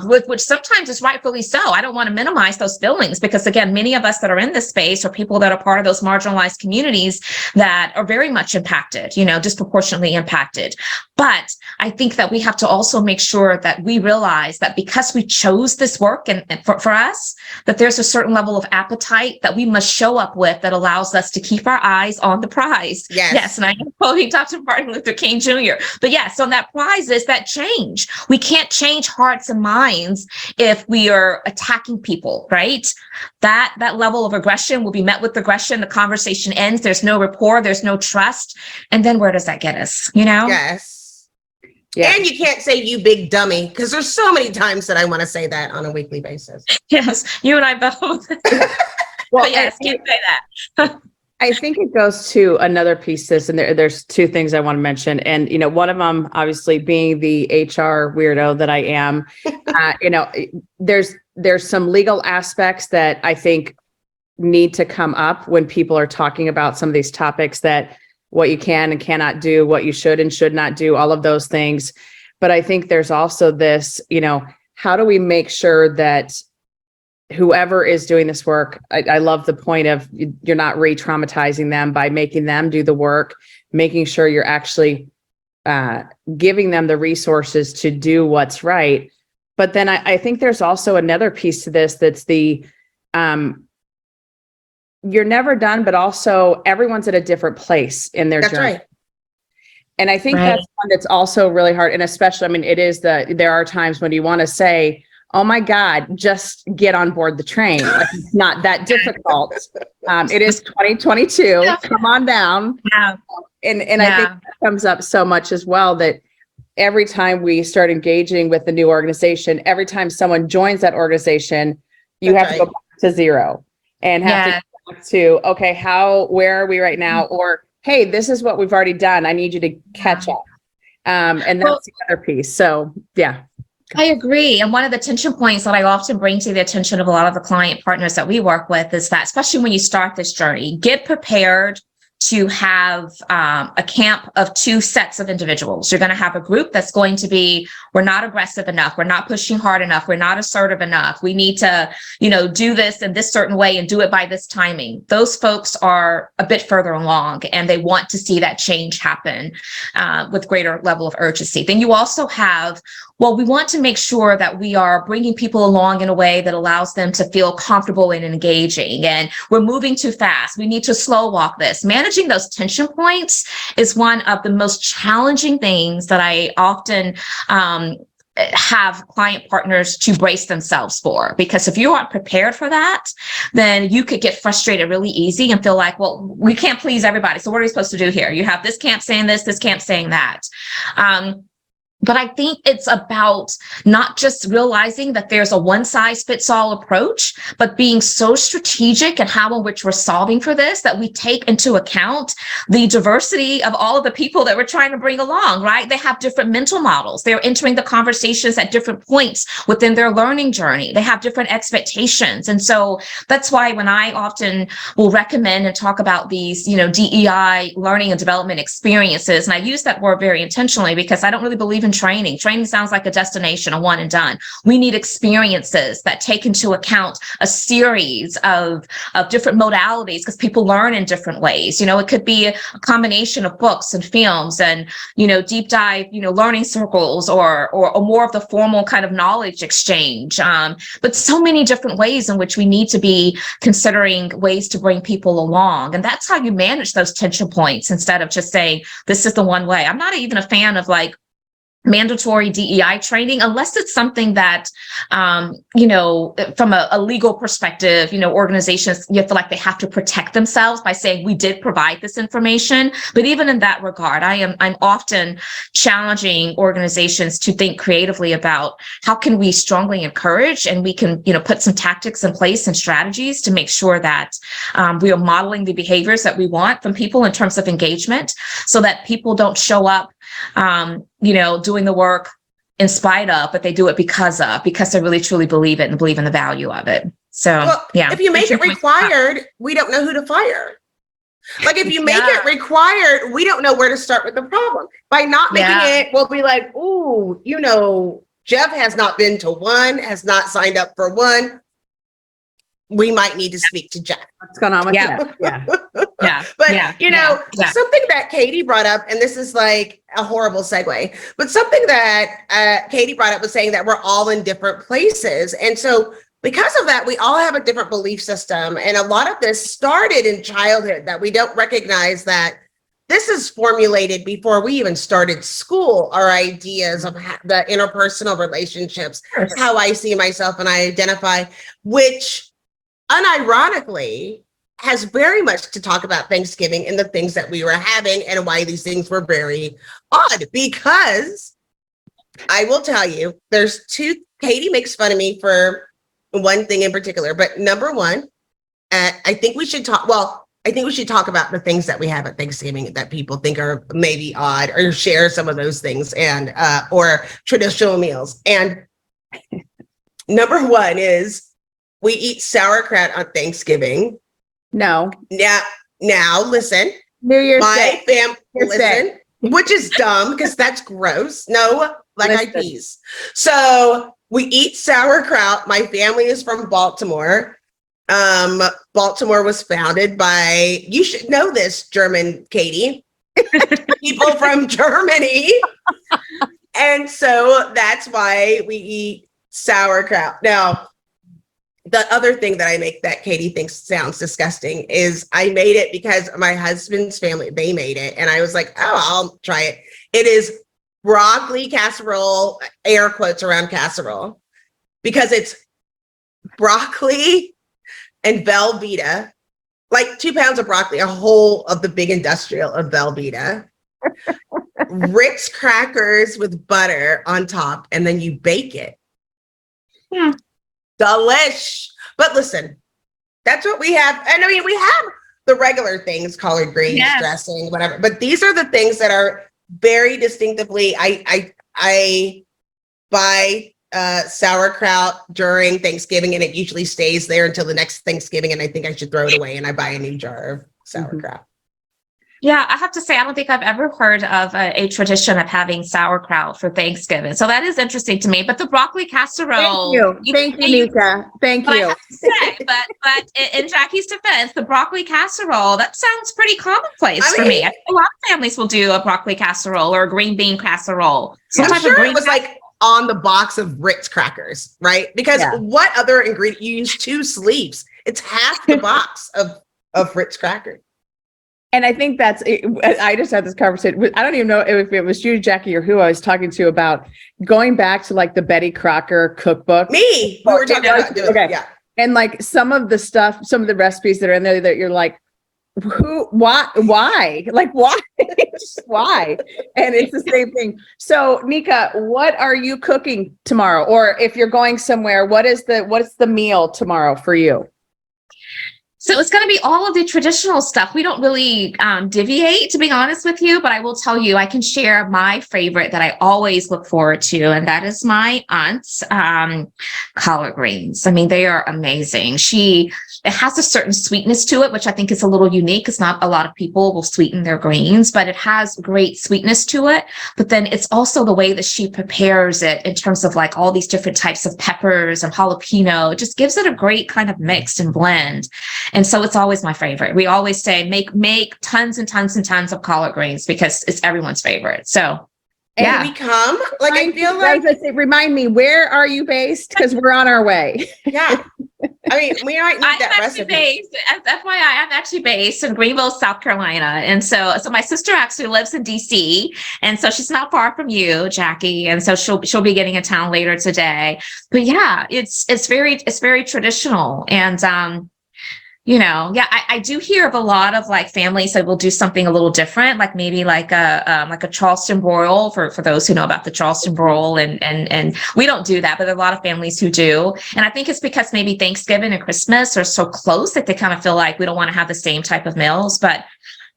which sometimes is rightfully so. I don't want to minimize those feelings because, again, many of us that are in this space are people that are part of those marginalized communities that are very much impacted, disproportionately impacted. But I think that we have to also make sure that we realize that because we chose this work and for us, that there's a certain level of appetite that we must show up with that allows us to keep our eyes on the prize. Yes. And I am quoting Dr. Martin Luther King Jr. But yes, on that prize is that change. We can't change hearts and minds if we are attacking people, right? That level of aggression will be met with aggression. The conversation ends. There's no rapport. There's no trust. And then where does that get us? Yes. Yeah. And you can't say you big dummy, because there's so many times that I want to say that on a weekly basis. Yes, you and I both. Well, but yes, can't say that. I think it goes to another piece to this, and there's two things I want to mention. And, one of them, obviously, being the HR weirdo that I am, there's some legal aspects that I think need to come up when people are talking about some of these topics, that what you can and cannot do, what you should and should not do, all of those things. But I think there's also this, how do we make sure that whoever is doing this work, I love the point of you're not re-traumatizing them by making them do the work, making sure you're actually giving them the resources to do what's right. But then I think there's also another piece to this that's the, you're never done, but also everyone's at a different place in their journey. Right. And I think that's one that's also really hard. And especially, there are times when you want to say, oh my God, just get on board the train. Like, it's not that difficult. It is 2022. Come on down. Yeah. And I think that comes up so much as well, that every time we start engaging with the new organization, every time someone joins that organization, you have to go back to zero and have to go back to, okay, where are we right now? Or, hey, this is what we've already done. I need you to catch up. And that's the other piece. So, yeah. I agree. And one of the tension points that I often bring to the attention of a lot of the client partners that we work with is that, especially when you start this journey, get prepared to have a camp of two sets of individuals. You're going to have a group that's going to be, we're not aggressive enough. We're not pushing hard enough. We're not assertive enough. We need to, do this in this certain way and do it by this timing. Those folks are a bit further along and they want to see that change happen with greater level of urgency. Then you also have, we want to make sure that we are bringing people along in a way that allows them to feel comfortable and engaging. And we're moving too fast. We need to slow walk this. Managing those tension points is one of the most challenging things that I often have client partners to brace themselves for, because if you aren't prepared for that, then you could get frustrated really easy and feel like, we can't please everybody. So what are we supposed to do here? You have this camp saying this camp saying that. But I think it's about not just realizing that there's a one-size-fits-all approach, but being so strategic in how in which we're solving for this, that we take into account the diversity of all of the people that we're trying to bring along, right? They have different mental models. They're entering the conversations at different points within their learning journey. They have different expectations. And so that's why when I often will recommend and talk about these, DEI learning and development experiences, and I use that word very intentionally because I don't really believe in than training. Training sounds like a destination, a one and done. We need experiences that take into account a series of different modalities, because people learn in different ways. It could be a combination of books and films and, deep dive, learning circles or more of the formal kind of knowledge exchange. But so many different ways in which we need to be considering ways to bring people along. And that's how you manage those tension points instead of just saying, this is the one way. I'm not even a fan of like mandatory DEI training, unless it's something that, from a legal perspective, organizations, you feel like they have to protect themselves by saying, we did provide this information. But even in that regard, I'm often challenging organizations to think creatively about how can we strongly encourage, and we can, put some tactics in place and strategies to make sure that we are modeling the behaviors that we want from people in terms of engagement, so that people don't show up doing the work in spite of, but they do it because they really truly believe it and believe in the value of it. So, if you make it required, we don't know who to fire. Like if you make it required, we don't know where to start with the problem. By not making it, we'll be like, ooh, Jeff has not been to one, has not signed up for one. We might need to speak to Jeff. What's going on with that? But something that Katee brought up, and this is like a horrible segue, but something that Katee brought up was saying that we're all in different places. And so because of that, we all have a different belief system. And a lot of this started in childhood, that we don't recognize that this is formulated before we even started school, our ideas of the interpersonal relationships, how I see myself and I identify, which unironically has very much to talk about Thanksgiving and the things that we were having and why these things were very odd. Because I will tell you, there's two. Katee makes fun of me for one thing in particular, but number one, I think we should talk about the things that we have at Thanksgiving that people think are maybe odd, or share some of those things, and or traditional meals. And number one is, we eat sauerkraut on Thanksgiving. No. Now listen. New Year's my Day. Listen, which is dumb because that's gross. No, black-eyed peas. So we eat sauerkraut. My family is from Baltimore. Baltimore was founded by, you should know this, German, Katee, people from Germany. And so that's why we eat sauerkraut. Now, the other thing that I make that Katee thinks sounds disgusting is I made it because my husband's family, they made it. And I was like, oh, I'll try it. It is broccoli casserole, air quotes around casserole, because it's broccoli and Velveeta, like 2 pounds of broccoli, a whole of the big industrial of Velveeta, Ritz crackers with butter on top, and then you bake it. Yeah. Delish. But listen, that's what we have. And I mean, we have the regular things, collard greens, dressing, whatever. But these are the things that are very distinctively, I buy sauerkraut during Thanksgiving, and it usually stays there until the next Thanksgiving. And I think I should throw it away, and I buy a new jar of sauerkraut. Yeah, I have to say, I don't think I've ever heard of a tradition of having sauerkraut for Thanksgiving. So that is interesting to me. But the broccoli casserole. Thank you, Nika. Thank you. I have to say, but in Jackie's defense, the broccoli casserole, that sounds pretty commonplace for me. I think a lot of families will do a broccoli casserole or a green bean casserole. I'm sure it was like on the box of Ritz crackers, right? Because what other ingredient? You use 2 sleeves. It's half the box of Ritz crackers. And I think I just had this conversation. I don't even know if it was you, Jackye, or who I was talking to about going back to like the Betty Crocker cookbook. Me. We were talking about doing it. Yeah. And like some of the recipes that are in there that you're like, why? Like, why? Why? And it's the same thing. So Nika, what are you cooking tomorrow? Or if you're going somewhere, what's the meal tomorrow for you? So it's going to be all of the traditional stuff. We don't really deviate, to be honest with you, but I will tell you, I can share my favorite that I always look forward to, and that is my aunt's collard greens. I mean, they are amazing. She it has a certain sweetness to it, which I think is a little unique because not a lot of people will sweeten their greens, but it has great sweetness to it. But then it's also the way that she prepares it in terms of like all these different types of peppers and jalapeno. It just gives it a great kind of mix and blend. And so it's always my favorite. We always say make tons and tons and tons of collard greens because it's everyone's favorite. So And we come, like, I feel like, remind me, where are you based? Because we're on our way. yeah. I mean, we might need that recipe. FYI, I'm actually based in Greenville, South Carolina. And so my sister actually lives in DC. And so she's not far from you, Jackye. And so she'll be getting in town later today. But yeah, it's very traditional. And, I do hear of a lot of like families that will do something a little different, like maybe like a Charleston broil for those who know about the Charleston broil, and we don't do that, but there are a lot of families who do. And I think it's because maybe Thanksgiving and Christmas are so close that they kind of feel like we don't want to have the same type of meals. But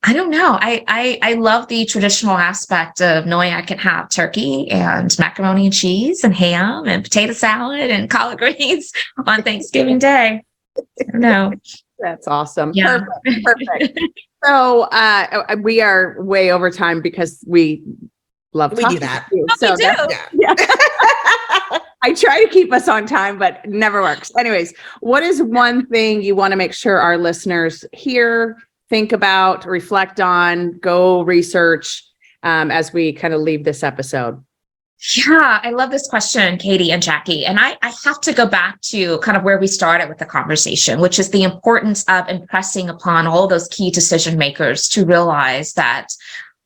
I don't know. I love the traditional aspect of knowing I can have turkey and macaroni and cheese and ham and potato salad and collard greens on Thanksgiving Day. No. That's awesome. Yeah. Perfect. So we are way over time because we love We talking do that. to you. Oh, So we do. that's- yeah. I try to keep us on time, but it never works. Anyways, what is one thing you want to make sure our listeners hear, think about, reflect on, go research as we kind of leave this episode? Yeah, I love this question, Katie and Jackye. And I have to go back to kind of where we started with the conversation, which is the importance of impressing upon all those key decision makers to realize that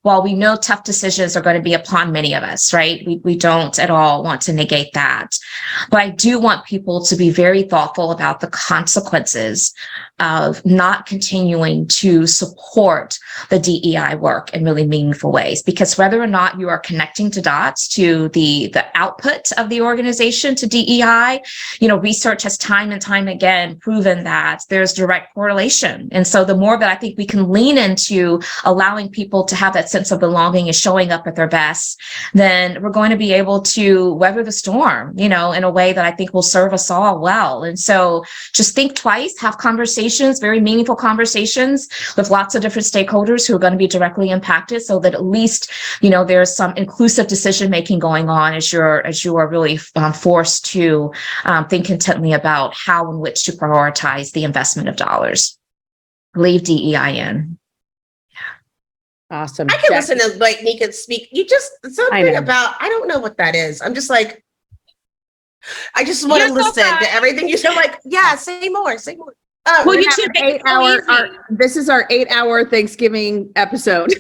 while we know tough decisions are going to be upon many of us, right? We don't at all want to negate that. But I do want people to be very thoughtful about the consequences of not continuing to support the DEI work in really meaningful ways. Because whether or not you are connecting to dots to the output of the organization to DEI, research has time and time again proven that there's direct correlation. And so the more that I think we can lean into allowing people to have that sense of belonging and showing up at their best, then we're going to be able to weather the storm, in a way that I think will serve us all well. And so just think twice, have conversations, very meaningful conversations with lots of different stakeholders who are going to be directly impacted, so that at least, there's some inclusive decision-making going on as you are really forced to think intently about how and which to prioritize the investment of dollars. Leave DEI in. Awesome. I can listen to like Nika speak. You just something I about, I don't know what that is. I'm just like, I just want to listen to everything you say. Like, yeah, say more. Well, you two make it so easy. This is our 8-hour Thanksgiving episode.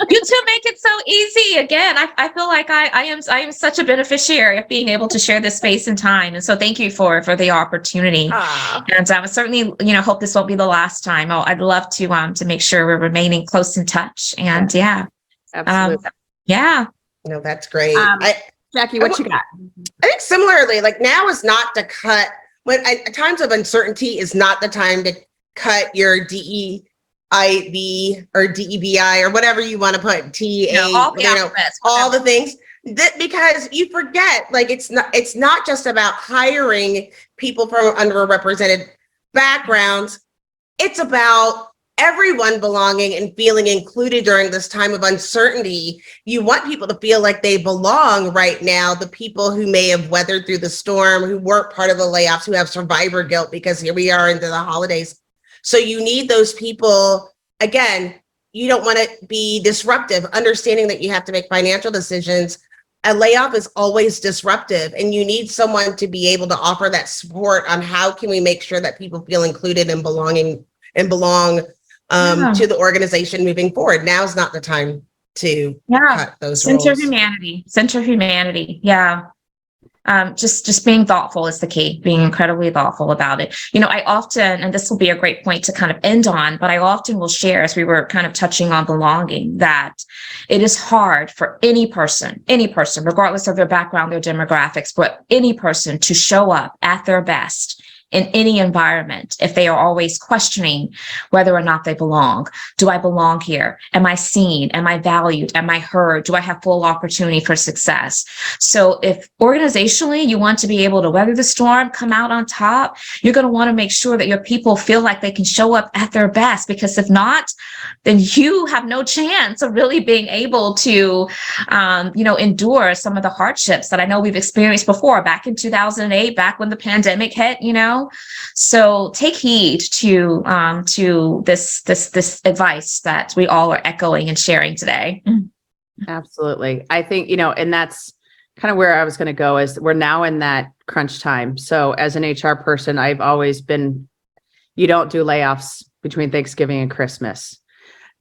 You two make it so easy. Again, I feel like I am such a beneficiary of being able to share this space and time. And so thank you for the opportunity. And I certainly, hope this won't be the last time. I'd love to make sure we're remaining close in touch. And Absolutely. No, that's great. Jackye, what you got? I think similarly, like now is not to cut, when at times of uncertainty is not the time to cut your DEIB or DEBI or whatever you want to put, all the things, because you forget, like it's not just about hiring people from underrepresented backgrounds. It's about everyone belonging and feeling included during this time of uncertainty. You want people to feel like they belong right now. The people who may have weathered through the storm, who weren't part of the layoffs, who have survivor guilt because here we are into the holidays. So you need those people. Again, you don't want to be disruptive, understanding that you have to make financial decisions. A layoff is always disruptive, and you need someone to be able to offer that support on how can we make sure that people feel included and belong to the organization moving forward. Now is not the time to cut those roles. Center of humanity. Yeah. Just being thoughtful is the key, being incredibly thoughtful about it. I often, and this will be a great point to kind of end on, but I often will share, as we were kind of touching on belonging, that it is hard for any person, regardless of their background, their demographics, but any person to show up at their best in any environment if they are always questioning whether or not they belong. Do I belong here? Am I seen? Am I valued? Am I heard? Do I have full opportunity for success? So if organizationally you want to be able to weather the storm, come out on top, you're going to want to make sure that your people feel like they can show up at their best, because if not, then you have no chance of really being able to, endure some of the hardships that I know we've experienced before, back in 2008, back when the pandemic hit, So take heed to this advice that we all are echoing and sharing today. Absolutely. I think, and that's kind of where I was going to go, is we're now in that crunch time. So as an HR person, I've always been, you don't do layoffs between Thanksgiving and Christmas.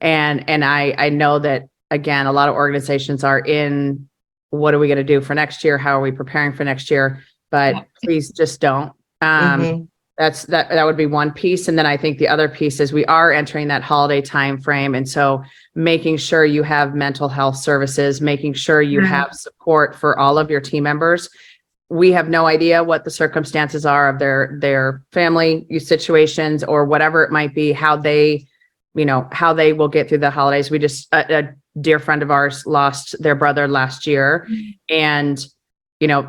And I know that, again, a lot of organizations are in, what are we going to do for next year? How are we preparing for next year? But please just don't. That would be one piece. And then I think the other piece is we are entering that holiday time frame. And so making sure you have mental health services, making sure you have support for all of your team members. We have no idea what the circumstances are of their family situations or whatever it might be, how they will get through the holidays. We just, a dear friend of ours lost their brother last year, and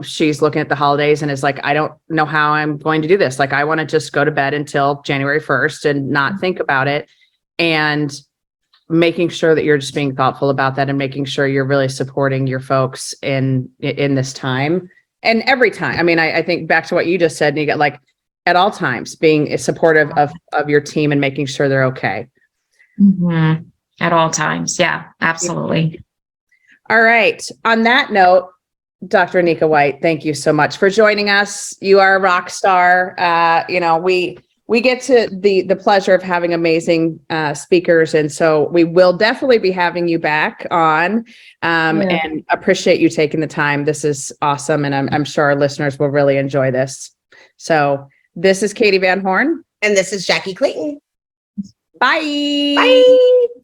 she's looking at the holidays and is like, I don't know how I'm going to do this. Like, I want to just go to bed until January 1st and not think about it. And making sure that you're just being thoughtful about that and making sure you're really supporting your folks in this time and every time. I mean, I think back to what you just said, Nika, like at all times being supportive of your team and making sure they're okay. Mm-hmm. At all times. Yeah, absolutely. All right. On that note, Dr. Nika White, thank you so much for joining us. You are a rock star. We get to the pleasure of having amazing speakers. And so we will definitely be having you back on and appreciate you taking the time. This is awesome. And I'm sure our listeners will really enjoy this. So this is Katie Van Horn. And this is Jackye Clayton. Bye. Bye.